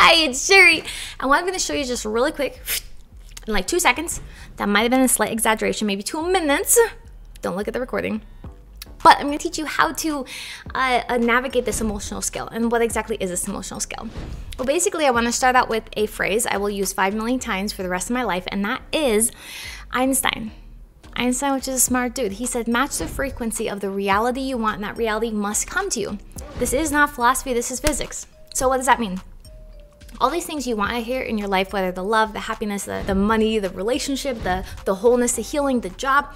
Hi, it's Sherry. And what I'm going to show you just really quick, in like 2 seconds, that might have been a slight exaggeration, maybe 2 minutes. Don't look at the recording. But I'm going to teach you how to navigate this emotional skill. And what exactly is this emotional skill? Well, basically, I want to start out with a phrase I will use 5 million times for the rest of my life, and that is Einstein. Einstein, which is a smart dude, he said, match the frequency of the reality you want, and that reality must come to you. This is not philosophy, this is physics. So what does that mean? All these things you want to hear in your life, whether the love, the happiness, the money, the relationship, the wholeness, the healing, the job,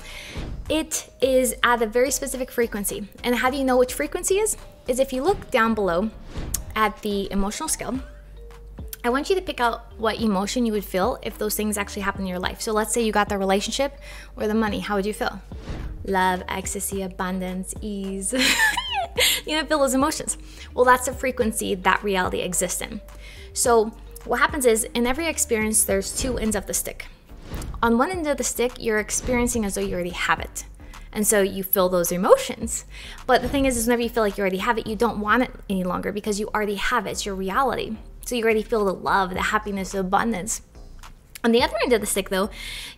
it is at a very specific frequency. And how do you know which frequency is if you look down below at the emotional scale, I want you to pick out what emotion you would feel if those things actually happen in your life. So let's say you got the relationship or the money. How would you feel? Love, ecstasy, abundance, ease. You know, feel those emotions. Well, that's the frequency that reality exists in. So what happens is, in every experience, there's 2 ends of the stick. On one end of the stick, you're experiencing as though you already have it. And so you feel those emotions. But the thing is whenever you feel like you already have it, you don't want it any longer because you already have it. It's your reality. So you already feel the love, the happiness, the abundance. On the other end of the stick, though,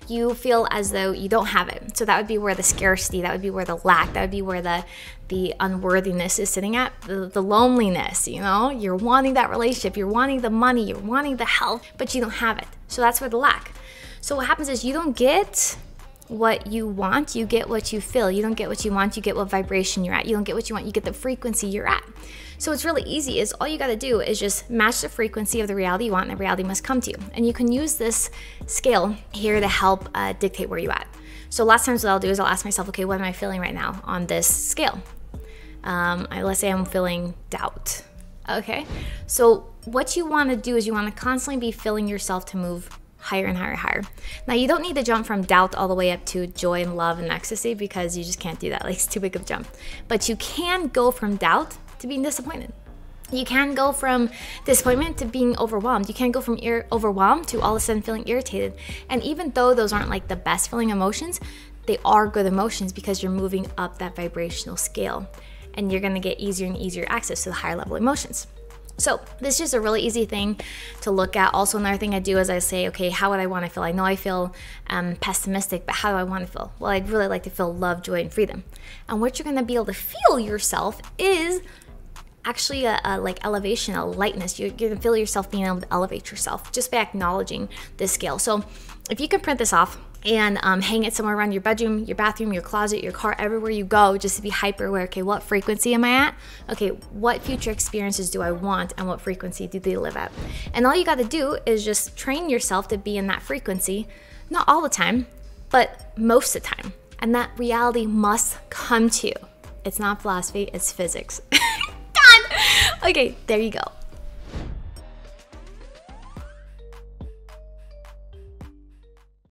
you feel as though you don't have it. So that would be where the scarcity, that would be where the lack, that would be where the unworthiness is sitting at, the loneliness, you know? You're wanting that relationship, you're wanting the money, you're wanting the health, but you don't have it. So that's where the lack. So what happens is you don't get what you want, you get what you feel. You don't get what you want, you get what vibration you're at. You don't get what you want, you get the frequency you're at. So it's really easy. Is all you got to do is just match the frequency of the reality you want, and the reality must come to you. And you can use this scale here to help dictate where you're at. So lots of times what I'll do is I'll ask myself, okay, what am I feeling right now on this scale? Let's say I'm feeling doubt. Okay, so what you want to do is you want to constantly be filling yourself to move higher and higher and higher. Now, you don't need to jump from doubt all the way up to joy and love and ecstasy because you just can't do that. Like, it's too big of a jump. But you can go from doubt to being disappointed. You can go from disappointment to being overwhelmed. You can go from overwhelmed to all of a sudden feeling irritated. And even though those aren't like the best feeling emotions, they are good emotions because you're moving up that vibrational scale. And you're going to get easier and easier access to the higher level emotions. So this is just a really easy thing to look at. Also, another thing I do is I say, okay, how would I want to feel? I know I feel pessimistic, but how do I want to feel? Well, I'd really like to feel love, joy, and freedom. And what you're going to be able to feel yourself is actually a like elevation, a lightness. You're going to feel yourself being able to elevate yourself just by acknowledging this scale. So if you can print this off and hang it somewhere around your bedroom, your bathroom, your closet, your car, everywhere you go, just to be hyper aware. Okay, what frequency am I at? Okay, what future experiences do I want, and what frequency do they live at? And all you got to do is just train yourself to be in that frequency, not all the time, but most of the time. And that reality must come to you. It's not philosophy, it's physics. Done! Okay, there you go.